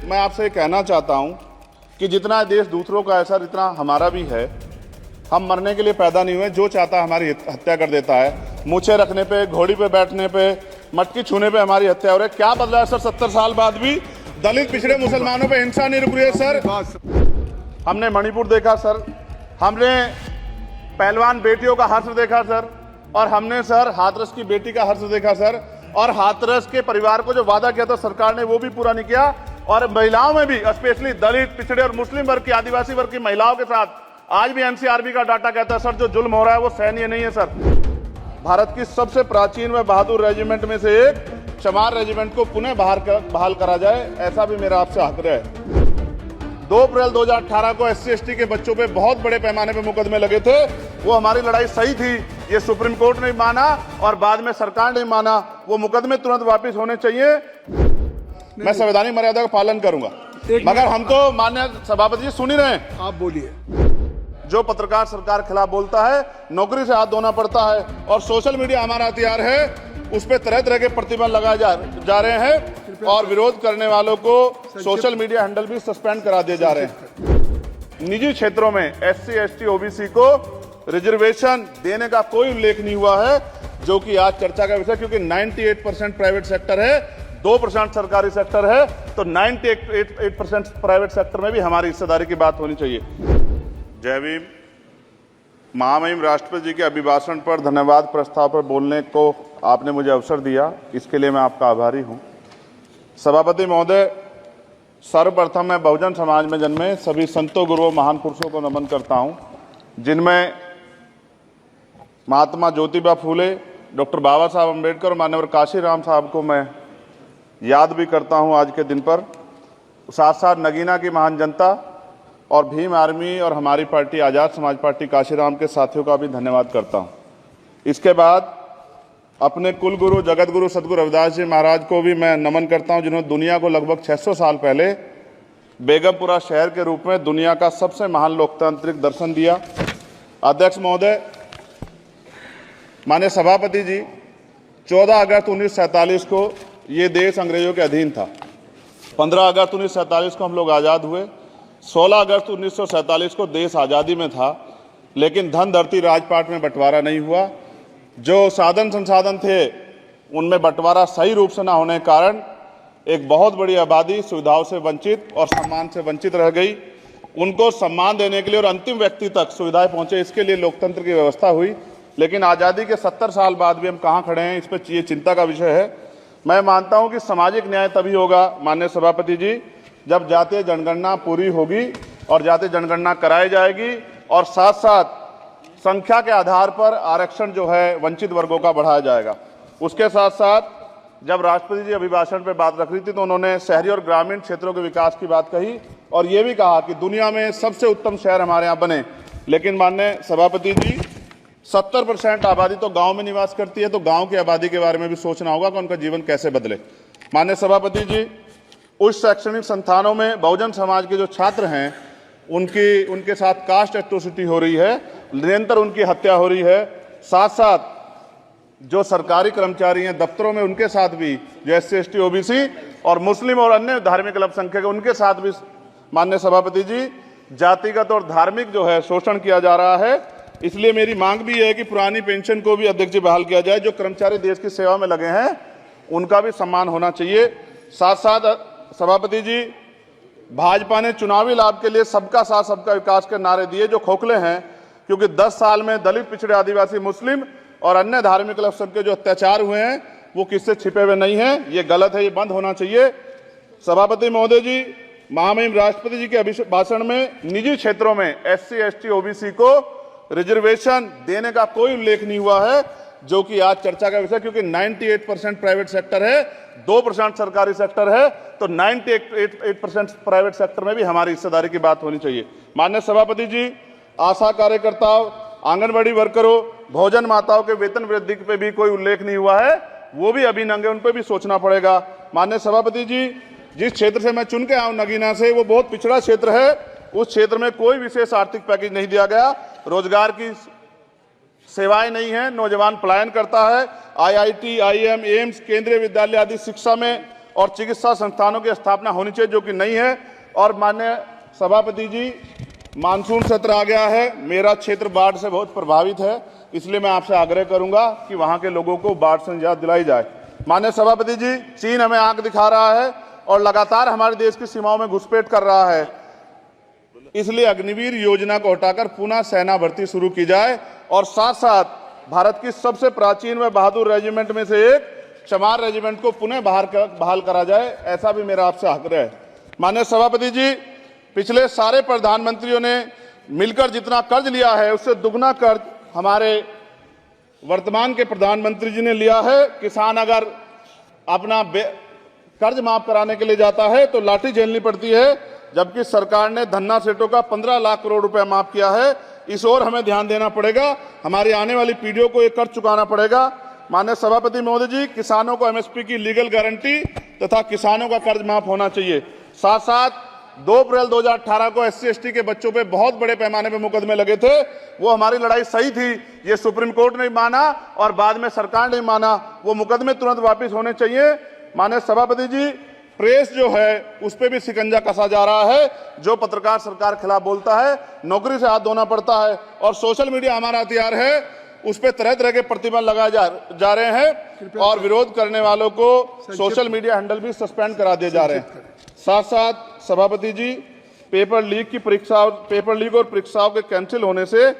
मैं आपसे कहना चाहता हूं कि जितना देश दूसरों का ऐसा इतना हमारा भी है। हम मरने के लिए पैदा नहीं हुए, जो चाहता है हमारी हत्या कर देता है। मूछे रखने पे, घोड़ी पे बैठने पे, मटकी छूने पे हमारी हत्या हो रही है। क्या बदला है सर? 70 साल बाद भी दलित पिछड़े मुसलमानों पे हिंसा नहीं रुक रही है सर। हमने मणिपुर देखा सर, हमने पहलवान बेटियों का हर्ष देखा सर, और हमने सर हाथरस की बेटी का हर्ष देखा सर, और हाथरस के परिवार को जो वादा किया था सरकार ने वो भी पूरा नहीं किया। और महिलाओं में भी, स्पेशली दलित पिछड़े और मुस्लिम वर्ग की, आदिवासी वर्ग की महिलाओं के साथ आज भी एनसीआरबी का डाटा कहता है सर जो जुल्म हो रहा है वो सहनीय नहीं है सर। भारत की सबसे प्राचीन व बहादुर रेजिमेंट में से एक चमार रेजिमेंट को पुनः बहाल करा जाए, ऐसा भी मेरा आपसे आग्रह है। 2 अप्रैल 2018 को SC/ST के बच्चों पे बहुत बड़े पैमाने पे मुकदमे लगे थे। वो हमारी लड़ाई सही थी, ये सुप्रीम कोर्ट ने माना और बाद में सरकार ने माना। वो मुकदमे तुरंत वापस होने चाहिए। मैं संवैधानिक मर्यादा का पालन करूंगा, मगर हम तो माननीय सभापति जी सुन ही रहे हैं। आप बोलिए। जो पत्रकार सरकार के खिलाफ बोलता है नौकरी से हाथ धोना पड़ता है, और सोशल मीडिया हमारा हथियार है, उस पर तरह तरह के प्रतिबंध लगाए जा रहे हैं, और विरोध करने वालों को सोशल मीडिया हैंडल भी सस्पेंड करा दिए जा रहे हैं। निजी क्षेत्रों में SC/ST OBC को रिजर्वेशन देने का कोई उल्लेख नहीं हुआ है, जो कि आज चर्चा का विषय, क्योंकि 98% प्राइवेट सेक्टर है, 2% सरकारी सेक्टर है, तो 98% प्राइवेट सेक्टर में भी हमारी हिस्सेदारी की बात होनी चाहिए। जय भीम। महामहिम राष्ट्रपति जी के अभिभाषण पर धन्यवाद प्रस्ताव पर बोलने को आपने मुझे अवसर दिया, इसके लिए मैं आपका आभारी हूं। सभापति महोदय, सर्वप्रथम मैं बहुजन समाज में जन्मे सभी संतों, गुरुओं, महान पुरुषों को नमन करता हूं, जिनमें महात्मा ज्योतिबा फूले, डॉक्टर बाबा साहब अम्बेडकर और मान्यवर काशीराम साहब को मैं याद भी करता हूं आज के दिन पर। साथ साथ नगीना की महान जनता और भीम आर्मी और हमारी पार्टी आज़ाद समाज पार्टी काशीराम के साथियों का भी धन्यवाद करता हूं। इसके बाद अपने कुल गुरु जगत गुरु सदगुरु रविदास जी महाराज को भी मैं नमन करता हूं, जिन्होंने दुनिया को लगभग 600 साल पहले बेगमपुरा शहर के रूप में दुनिया का सबसे महान लोकतांत्रिक दर्शन दिया। अध्यक्ष महोदय, माननीय सभापति जी, 14 अगस्त 1947 को ये देश अंग्रेजों के अधीन था। 15 अगस्त 1947 को हम लोग आज़ाद हुए। 16 अगस्त 1947 को देश आज़ादी में था, लेकिन धन धरती राजपाट में बंटवारा नहीं हुआ। जो साधन संसाधन थे उनमें बंटवारा सही रूप से न होने के कारण एक बहुत बड़ी आबादी सुविधाओं से वंचित और सम्मान से वंचित रह गई। उनको सम्मान देने के लिए और अंतिम व्यक्ति तक सुविधाएं पहुंचे, इसके लिए लोकतंत्र की व्यवस्था हुई। लेकिन आज़ादी के 70 साल बाद भी हम कहाँ खड़े हैं, इस पर ये चिंता का विषय है। मैं मानता हूं कि सामाजिक न्याय तभी होगा माननीय सभापति जी, जब जातीय जनगणना पूरी होगी और जातीय जनगणना कराई जाएगी, और साथ साथ संख्या के आधार पर आरक्षण जो है वंचित वर्गों का बढ़ाया जाएगा। उसके साथ साथ जब राष्ट्रपति जी अभिभाषण पर बात रख रही थी तो उन्होंने शहरी और ग्रामीण क्षेत्रों के विकास की बात कही, और ये भी कहा कि दुनिया में सबसे उत्तम शहर हमारे यहाँ बने। लेकिन माननीय सभापति जी, 70% आबादी तो गाँव में निवास करती है, तो गाँव की आबादी के बारे में भी सोचना होगा कि उनका जीवन कैसे बदले। माननीय सभापति जी, उस शैक्षणिक संस्थानों में बहुजन समाज के जो छात्र हैं उनके साथ कास्ट एट्रोसिटी हो रही है, निरंतर उनकी हत्या हो रही है। साथ साथ जो सरकारी कर्मचारी हैं दफ्तरों में, उनके साथ भी जो SC/ST OBC और मुस्लिम और अन्य धार्मिक अल्पसंख्यक हैं उनके साथ भी माननीय सभापति जी जातिगत और धार्मिक जो है शोषण किया जा रहा है। इसलिए मेरी मांग भी है कि पुरानी पेंशन को भी अध्यक्ष जी बहाल किया जाए। जो कर्मचारी देश की सेवा में लगे हैं उनका भी सम्मान होना चाहिए। साथ साथ सभापति जी, भाजपा ने चुनावी लाभ के लिए सबका साथ सबका विकास के नारे दिए, जो खोखले हैं, क्योंकि 10 साल में दलित पिछड़े आदिवासी मुस्लिम और अन्य धार्मिक अल्पसंख्यक के जो अत्याचार हुए हैं वो किससे छिपे हुए नहीं हैं। ये गलत है, ये बंद होना चाहिए। सभापति महोदय जी, महामहिम राष्ट्रपति जी के अभिभाषण में निजी क्षेत्रों में SC/ST OBC को रिजर्वेशन देने का कोई उल्लेख नहीं हुआ है, जो कि आज चर्चा का विषय, क्योंकि 98% प्राइवेट सेक्टर है, 2% सरकारी सेक्टर है, तो 98% प्राइवेट सेक्टर में भी हमारी हिस्सेदारी की बात होनी चाहिए। माननीय सभापति जी, आशा कार्यकर्ताओं, आंगनबाड़ी वर्करों, भोजन माताओं के वेतन वृद्धि पे भी कोई उल्लेख नहीं हुआ है, वो भी अभी नंगे, उन पर भी सोचना पड़ेगा। माननीय सभापति जी, जिस क्षेत्र से मैं चुन के आऊं नगीना से, वो बहुत पिछड़ा क्षेत्र है। उस क्षेत्र में कोई विशेष आर्थिक पैकेज नहीं दिया गया, रोजगार की सेवाएं नहीं है, नौजवान पलायन करता है। IIT, IIM, एम्स, केंद्रीय विद्यालय आदि शिक्षा में और चिकित्सा संस्थानों की स्थापना होनी चाहिए, जो कि नहीं है। और माननीय सभापति जी, मानसून सत्र आ गया है, मेरा क्षेत्र बाढ़ से बहुत प्रभावित है, इसलिए मैं आपसे आग्रह करूंगा कि वहां के लोगों को बाढ़ से निजात दिलाई जाए। माननीय सभापति जी, चीन हमें आंख दिखा रहा है और लगातार हमारे देश की सीमाओं में घुसपैठ कर रहा है, इसलिए अग्निवीर योजना को हटाकर पुनः सेना भर्ती शुरू की जाए और साथ साथ भारत की सबसे प्राचीन व बहादुर रेजिमेंट में से एक चमार रेजिमेंट को पुनः बहाल करा जाए, ऐसा भी मेरा आपसे आग्रह है। माननीय सभापति जी, पिछले सारे प्रधानमंत्रियों ने मिलकर जितना कर्ज लिया है उससे दुगना कर्ज हमारे वर्तमान के प्रधानमंत्री जी ने लिया है। किसान अगर अपना कर्ज माफ कराने के लिए जाता है तो लाठी झेलनी पड़ती है, जबकि सरकार ने धन्ना सेठों का 15 लाख करोड़ रुपया माफ किया है। इस ओर हमें ध्यान देना पड़ेगा, हमारी आने वाली पीढ़ियों को ये कर्ज चुकाना पड़ेगा। माननीय सभापति महोदय जी, किसानों को एमएसपी की लीगल गारंटी तथा किसानों का कर्ज माफ होना चाहिए। साथ साथ 2 अप्रैल 2018 को SC/ST के बच्चों पे बहुत बड़े पैमाने पे मुकदमे लगे थे, वो हमारी लड़ाई सही थी, ये सुप्रीम कोर्ट ने माना और बाद में सरकार ने माना, वो मुकदमे तुरंत वापस होने चाहिए। माननीय सभापति जी, प्रेस जो है उस पर भी शिकंजा कसा जा रहा है, जो पत्रकार सरकार के खिलाफ बोलता है नौकरी से हाथ धोना पड़ता है, और सोशल मीडिया हमारा हथियार है, उस पर तरह तरह के प्रतिबंध लगाए जा रहे हैं और विरोध करने वालों को सोशल मीडिया हैंडल भी सस्पेंड करा दिए जा रहे हैं। साथ साथ सभापति जी, पेपर लीक और परीक्षाओं के कैंसिल होने से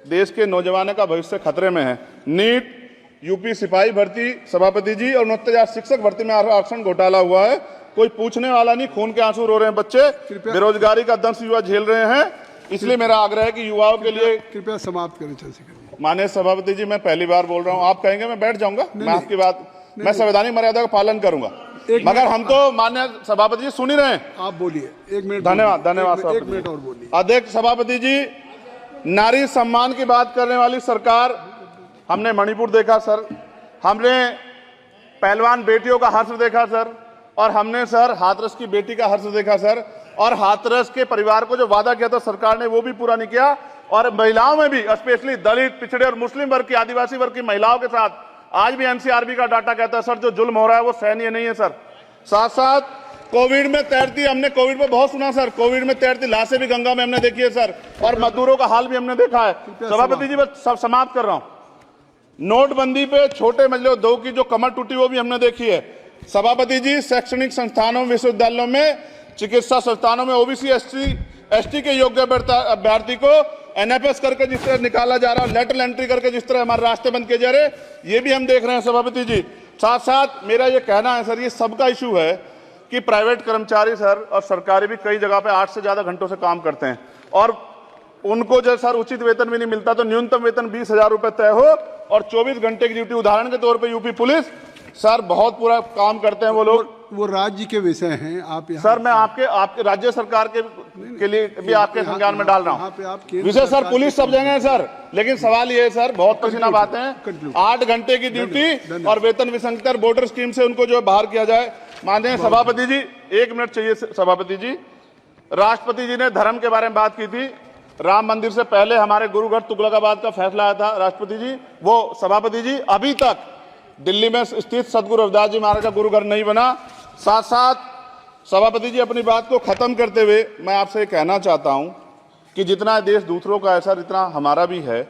देश के नौजवानों का भविष्य खतरे में है। नीट, यूपी सिपाही भर्ती सभापति जी और 69,000 शिक्षक भर्ती में आरक्षण घोटाला हुआ है, कोई पूछने वाला नहीं, खून के आंसू रो रहे हैं बच्चे, बेरोजगारी का दंश युवा झेल रहे हैं, इसलिए मेरा आग्रह है कि युवाओं के लिए कृपया समाप्त करें। चंद्रशेखर, माननीय सभापति जी, मैं पहली बार बोल रहा हूं, आप कहेंगे मैं बैठ जाऊंगा, मैं आपकी बात, मैं संवैधानिक मर्यादा का पालन करूंगा, मगर हम तो माननीय सभापति जी सुन ही रहे हैं। आप बोलिए, 1 मिनट। धन्यवाद। 1 मिनट और बोलिए। अध्यक्ष सभापति जी, नारी सम्मान की बात करने वाली सरकार, हमने मणिपुर देखा सर, हमने पहलवान बेटियों का हर्ष देखा सर, और हमने सर हाथरस की बेटी का हर्ष देखा सर, और हाथरस के परिवार को जो वादा किया था सरकार ने वो भी पूरा नहीं किया, और महिलाओं में भी स्पेशली दलित, पिछड़े और मुस्लिम वर्ग की, आदिवासी वर्ग की महिलाओं के साथ आज भी एनसीआरबी का डाटा कहता है सर जो जुल्म हो रहा है वो सहनीय नहीं है सर। साथ साथ कोविड में तैरती, हमने कोविड में बहुत सुना सर, कोविड में तैरती लाशें भी गंगा में हमने देखी है सर, और मजदूरों का हाल भी हमने देखा है। सभापति जी, बस सब समाप्त कर रहा हूं, नोटबंदी पे छोटे मजले उद्योग की जो कमर टूटी वो भी हमने देखी है। सभापति जी, शैक्षणिक संस्थानों, विश्वविद्यालयों में, चिकित्सा संस्थानों में ओबीसी एसटी के योग्य अभ्यर्थी को एनएफएस करके जिस तरह निकाला जा रहा है, लेटरल एंट्री करके जिस तरह हमारे रास्ते बंद किए जा रहे, ये भी हम देख रहे हैं सभापति जी। साथ साथ मेरा ये कहना है सर, ये सबका इशू है कि प्राइवेट कर्मचारी सर और सरकारी भी कई जगह पे 8 से ज्यादा घंटों से काम करते हैं, और उनको जब सर उचित वेतन भी नहीं मिलता, तो न्यूनतम वेतन 20,000 रुपए तय हो और 24 घंटे की ड्यूटी। उदाहरण के तौर पे यूपी पुलिस सर बहुत पूरा काम करते हैं वो लोग, वो राज्य के विषय हैं। आप सर मैं आपके राज्य सरकार के लिए भी आपके संज्ञान में डाल रहा हूँ विषय सर, पुलिस सब जगह है सर, लेकिन सवाल ये है सर, बहुत पसीना बातें हैं, 8 घंटे की ड्यूटी और वेतन विसंगति, वोटर स्कीम से उनको जो बाहर किया जाए। माननीय सभापति जी, 1 मिनट चाहिए सभापति जी, राष्ट्रपति जी ने धर्म के बारे में बात की थी, राम मंदिर से पहले हमारे गुरुघर तुगलकाबाद का फैसला आया था राष्ट्रपति जी, वो सभापति जी अभी तक दिल्ली में स्थित सदगुरु रविदास जी महाराज का गुरुघर नहीं बना। साथ साथ सभापति जी, अपनी बात को खत्म करते हुए मैं आपसे कहना चाहता हूं कि जितना देश दूसरों का है सर, इतना हमारा भी है।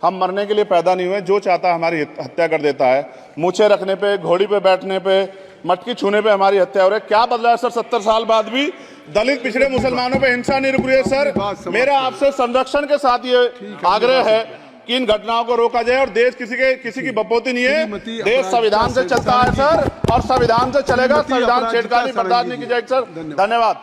हम मरने के लिए पैदा नहीं हुए, जो चाहता है हमारी हत्या कर देता है। मूछें रखने पे, घोड़ी पे बैठने पे, मटकी छूने पे हमारी हत्या हो रही है। क्या बदला है सर 70 साल बाद भी? दलित पिछड़े मुसलमानों पे हिंसा नहीं रुक रही है सर। मेरा आपसे संरक्षण के साथ ये आग्रह है कि इन घटनाओं को रोका जाए, और देश किसी की बपोती नहीं है, देश संविधान से चलता है सर, और संविधान से चलेगा, संविधान छेड़खानी बर्दाश्त नहीं की जाएगी सर। धन्यवाद।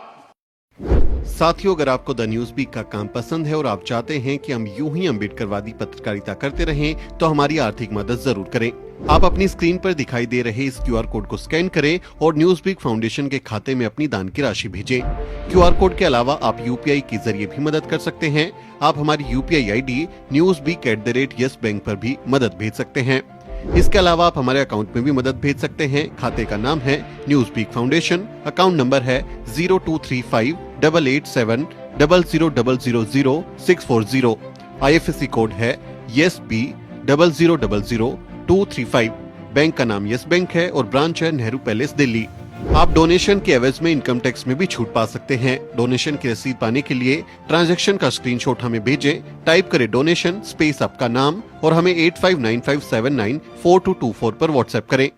साथियों, अगर आपको द न्यूज वीक का काम पसंद है और आप चाहते हैं कि हम यूं ही अम्बेडकरवादी पत्रकारिता करते रहें, तो हमारी आर्थिक मदद जरूर करें। आप अपनी स्क्रीन पर दिखाई दे रहे इस QR कोड को स्कैन करें और न्यूज वीक फाउंडेशन के खाते में अपनी दान की राशि भेजें। QR कोड के अलावा आप UPI के जरिए भी मदद कर सकते हैं। आप हमारी UPI ID newsweek@yes bank पर भी मदद भेज सकते हैं। इसके अलावा आप हमारे अकाउंट में भी मदद भेज सकते हैं। खाते का नाम है news week foundation, account number है 02358800000640। IFSC कोड है YesB000235। बैंक का नाम यस बैंक है और ब्रांच है नेहरू पैलेस दिल्ली। आप डोनेशन के एवज में इनकम टैक्स में भी छूट पा सकते हैं। डोनेशन की रसीद पाने के लिए ट्रांजैक्शन का स्क्रीनशॉट हमें भेजें, टाइप करें डोनेशन स्पेस आपका नाम और हमें 8595794224 पर व्हाट्सएप करें।